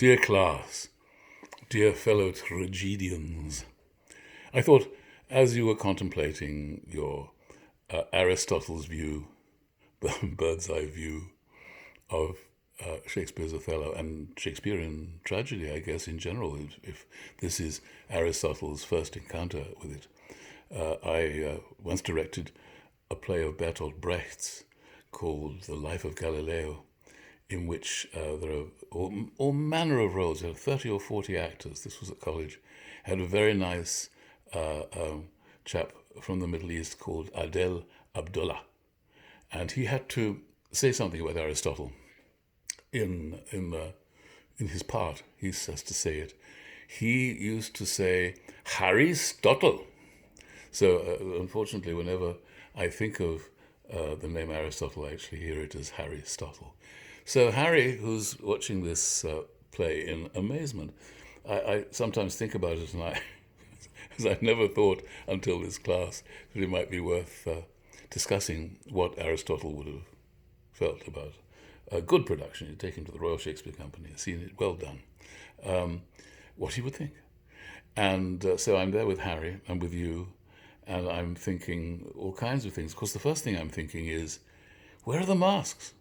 Dear class, dear fellow tragedians, I thought as you were contemplating your Aristotle's view, the bird's eye view of Shakespeare's Othello and Shakespearean tragedy, I guess, in general, if this is Aristotle's first encounter with it. I once directed a play of Bertolt Brecht's called The Life of Galileo, in which there are all manner of roles. There are 30 or 40 actors. This was at college. Had a very nice chap from the Middle East called Adel Abdullah. And he had to say something about Aristotle in his part. He has to say it. He used to say, Harry Stotle. So unfortunately, whenever I think of the name Aristotle, I actually hear it as Harry Stotle. So Harry, who's watching this play in amazement, I sometimes think about it, and as I never thought until this class that it might be worth discussing what Aristotle would have felt about a good production. You take him to the Royal Shakespeare Company and seen it well done, what he would think. And so I'm there with Harry and with you, and I'm thinking all kinds of things. Of course, the first thing I'm thinking is, where are the masks?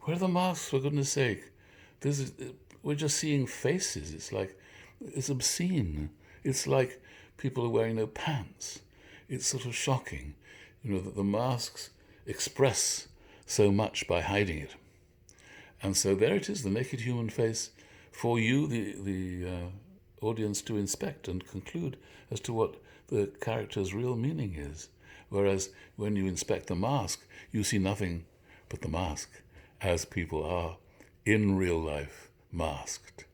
Where are the masks, for goodness sake? We're just seeing faces. It's obscene. It's like people are wearing no pants. It's sort of shocking, that the masks express so much by hiding it. And so there it is, the naked human face, for you, the audience, to inspect and conclude as to what the character's real meaning is. Whereas when you inspect the mask, you see nothing but the mask, as people are in real life masked.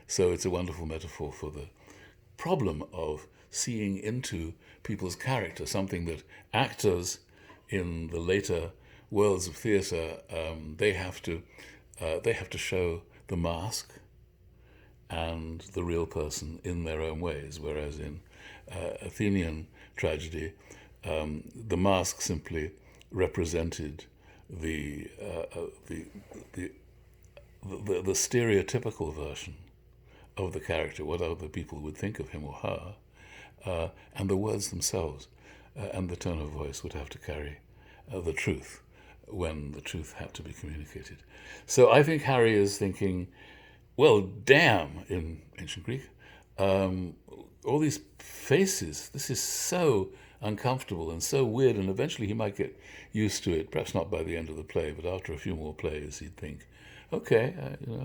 So it's a wonderful metaphor for the problem of seeing into people's character, something that actors in the later worlds of theatre, they have to show the mask and the real person in their own ways, whereas in Athenian tragedy, the mask simply represented the stereotypical version of the character, what other people would think of him or her, and the words themselves and the tone of voice would have to carry the truth when the truth had to be communicated. So I think Harry is thinking, well, damn, in ancient Greek, all these faces, this is so uncomfortable and so weird, and eventually he might get used to it, perhaps not by the end of the play, but after a few more plays he'd think, okay,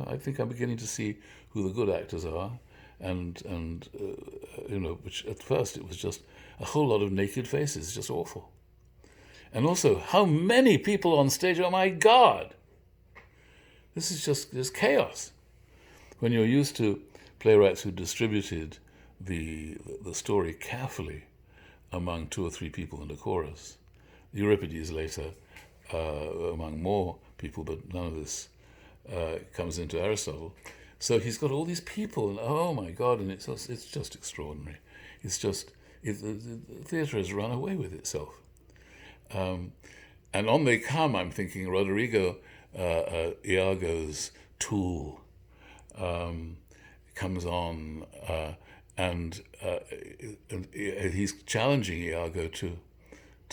I think I'm beginning to see who the good actors are, and which at first it was just a whole lot of naked faces, just awful. And also, how many people on stage, oh my God! This is just chaos. When you're used to playwrights who distributed the story carefully among 2 or 3 people and a chorus, Euripides later among more people, but none of this comes into Aristotle. So he's got all these people, and oh my God, and it's just extraordinary. The theatre has run away with itself. And on they come, I'm thinking, Roderigo, Iago's tool, comes on, and he's challenging Iago to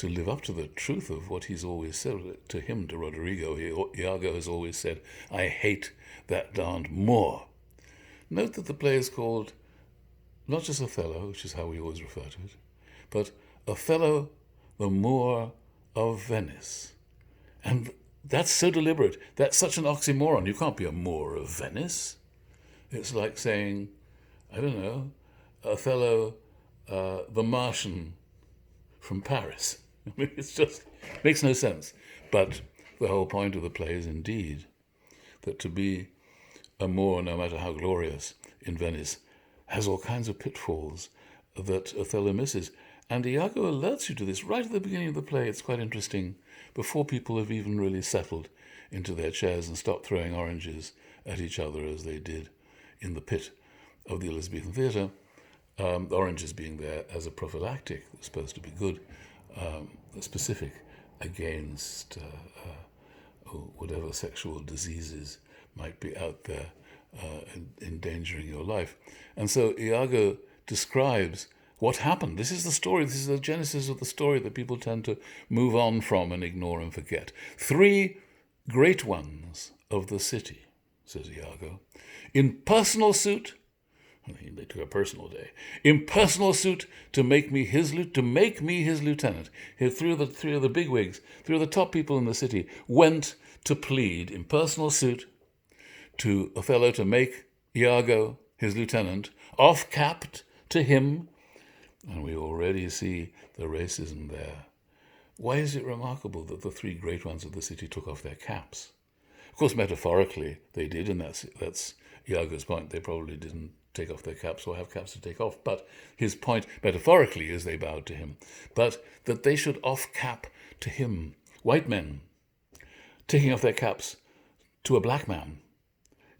live up to the truth of what he's always said to him, to Roderigo. Iago has always said, I hate that darned Moor. Note that the play is called not just Othello, which is how we always refer to it, but Othello, the Moor of Venice. And that's so deliberate. That's such an oxymoron. You can't be a Moor of Venice. It's like saying, I don't know, Othello, the Martian from Paris. I mean, it's just makes no sense. But the whole point of the play is indeed that to be a Moor, no matter how glorious, in Venice, has all kinds of pitfalls that Othello misses. And Iago alerts you to this right at the beginning of the play. It's quite interesting, before people have even really settled into their chairs and stopped throwing oranges at each other as they did in the pit of the Elizabethan theatre. Oranges being there as a prophylactic, supposed to be good, specific against whatever sexual diseases might be out there endangering your life. And so Iago describes what happened. This is the story. This is the genesis of the story that people tend to move on from and ignore and forget. 3 great ones of the city, says Iago, in personal suit. They took a personal day. In personal suit to make me his lieutenant. Here, 3 of the bigwigs, 3 of the top people in the city went to plead in personal suit to Othello to make Iago his lieutenant, off-capped to him. And we already see the racism there. Why is it remarkable that the 3 great ones of the city took off their caps? Of course, metaphorically, they did, and that's Iago's point. They probably didn't take off their caps or have caps to take off. But his point, metaphorically, is they bowed to him. But that they should off-cap to him, white men, taking off their caps to a black man.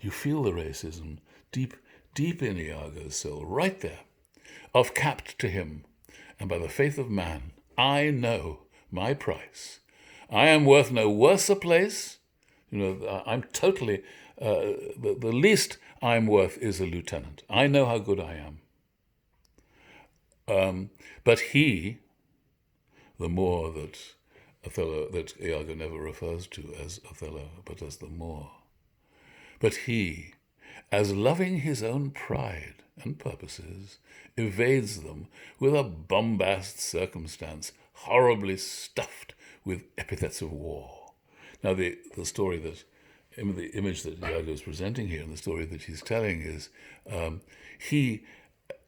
You feel the racism deep in Iago's soul, right there. Off-capped to him, and by the faith of man, I know my price. I am worth no worse a place. I'm totally, the least I'm worth is a lieutenant. I know how good I am. But he, the Moor that Iago never refers to as Othello, but as the Moor. But he, as loving his own pride and purposes, evades them with a bombast circumstance horribly stuffed with epithets of war. Now, the story that, the image that Iago is presenting here, and the story that he's telling is, he,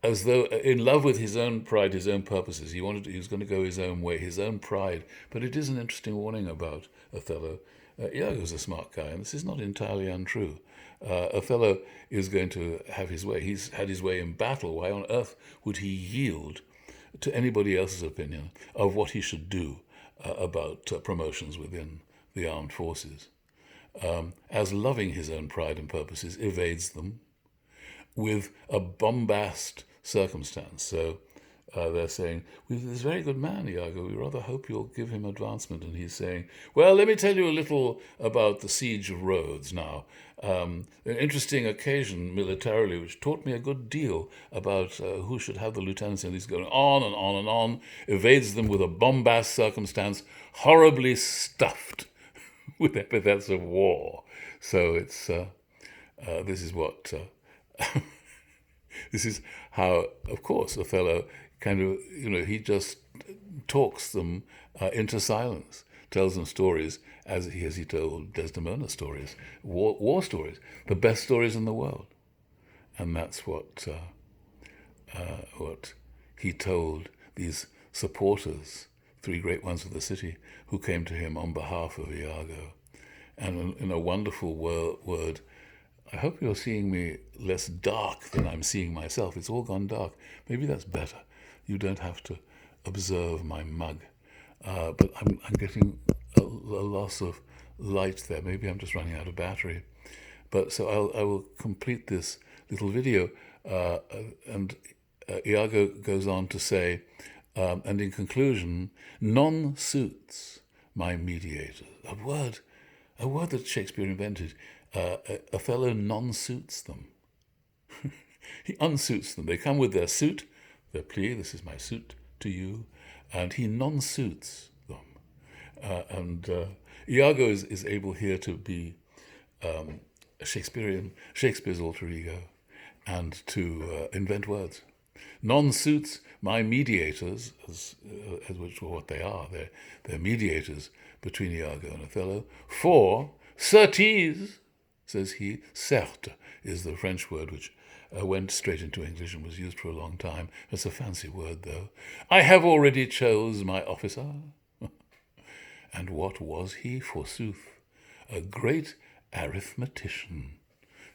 as though in love with his own pride, his own purposes, he was going to go his own way, his own pride. But it is an interesting warning about Othello. Iago's a smart guy, and this is not entirely untrue. Othello is going to have his way. He's had his way in battle. Why on earth would he yield to anybody else's opinion of what he should do about promotions within the armed forces? As loving his own pride and purposes, evades them with a bombast circumstance. So they're saying, this is a very good man, Iago. We rather hope you'll give him advancement. And he's saying, well, let me tell you a little about the siege of Rhodes now. An interesting occasion militarily, which taught me a good deal about who should have the lieutenancy. And he's going on and on and on, evades them with a bombast circumstance, horribly stuffed with epithets of war. So it's this is what this is how, of course, Othello kind of, he just talks them into silence, tells them stories as he told Desdemona stories, war stories, the best stories in the world. And that's what he told these supporters, 3 great ones of the city, who came to him on behalf of Iago. And in a wonderful word, I hope you're seeing me less dark than I'm seeing myself. It's all gone dark. Maybe that's better. You don't have to observe my mug. But I'm getting a loss of light there. Maybe I'm just running out of battery. But so I will complete this little video. And Iago goes on to say, and in conclusion, none suits my mediators. A word that Shakespeare invented. Othello non-suits them. He unsuits them. They come with their suit, their plea, this is my suit to you, and he non-suits them. Iago is able here to be Shakespeare's alter ego, and to invent words. Non-suits my mediators, as which are what they are. They're mediators between Iago and Othello. For certes, says he, certes is the French word which went straight into English and was used for a long time. It's a fancy word, though. I have already chose my officer. And what was he, forsooth? A great arithmetician.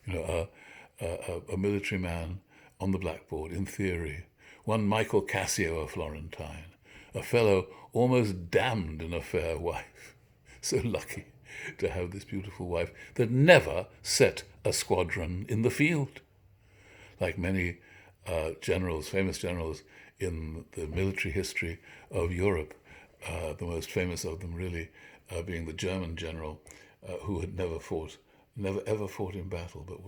A military man on the blackboard, in theory. One Michael Cassio, a Florentine. A fellow almost damned in a fair wife. So lucky to have this beautiful wife that never set a squadron in the field. Like many generals, famous generals in the military history of Europe, the most famous of them really being the German general who had never fought never ever fought in battle, but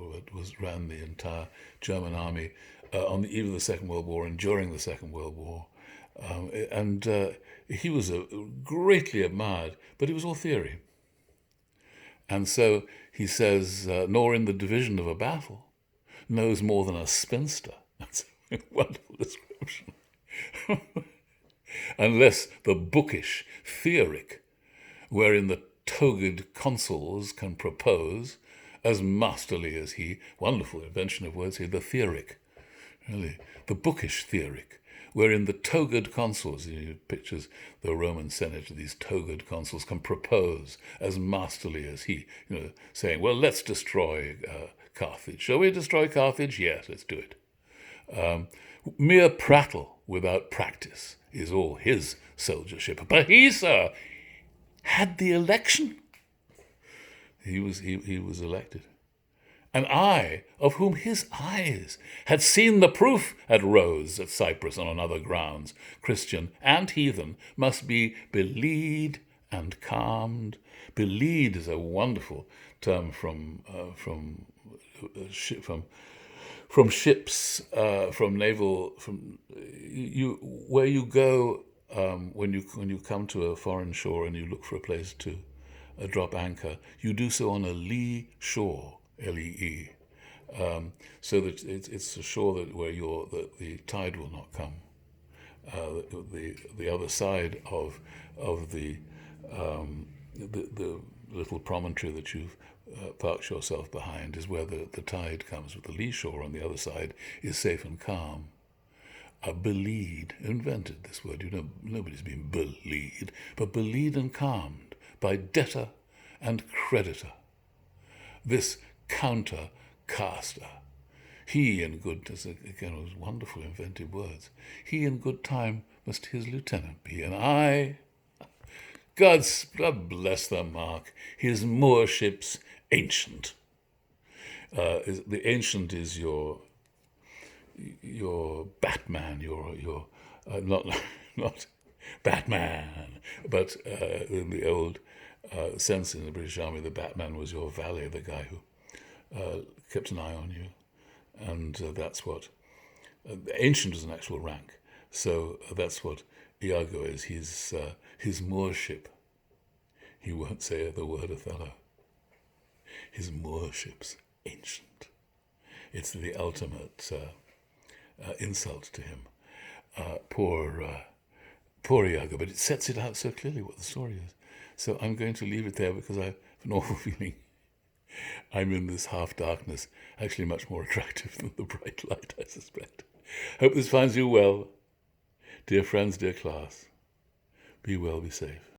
ran the entire German army on the eve of the Second World War and during the Second World War. And he was greatly admired, but it was all theory. And so he says, nor in the division of a battle knows more than a spinster. That's a wonderful description. Unless the bookish theoric, wherein the togaed consuls can propose, as masterly as he, wonderful invention of words here, the theoric, really, the bookish theoric, wherein the togaed consuls, he pictures the Roman Senate, these togaed consuls can propose as masterly as he, saying, well, let's destroy Carthage. Shall we destroy Carthage? Yes, let's do it. Mere prattle without practice is all his soldiership. But he, sir, had the election. He was elected. And I, of whom his eyes had seen the proof at Rhodes, at Cyprus, and on other grounds, Christian and heathen, must be beleed and calmed. Beleed is a wonderful term from ships, from naval, where you go when you come to a foreign shore and you look for a place to drop anchor. You do so on a lee shore. Lee, so that it's a shore where the tide will not come. The other side of the little promontory that you've parked yourself behind is where the tide comes. With the lee shore on the other side is safe and calm. Beleed, invented this word. Nobody's been beleed, but beleed and calmed by debtor and creditor. This countercaster. He in good, again, was wonderful inventive words. He in good time must his lieutenant be, and I, God bless the mark, his moorship's ancient. The ancient is your Batman, your not Batman, but in the old sense in the British Army, the Batman was your valet, the guy who kept an eye on you, and that's what ancient is an actual rank. So that's what Iago is. He's his moorship. He won't say the word Othello. His moorship's ancient. It's the ultimate insult to him. Poor Iago, but it sets it out so clearly what the story is. So I'm going to leave it there because I have an awful feeling I'm in this half-darkness, actually much more attractive than the bright light, I suspect. Hope this finds you well. Dear friends, dear class, be well, be safe.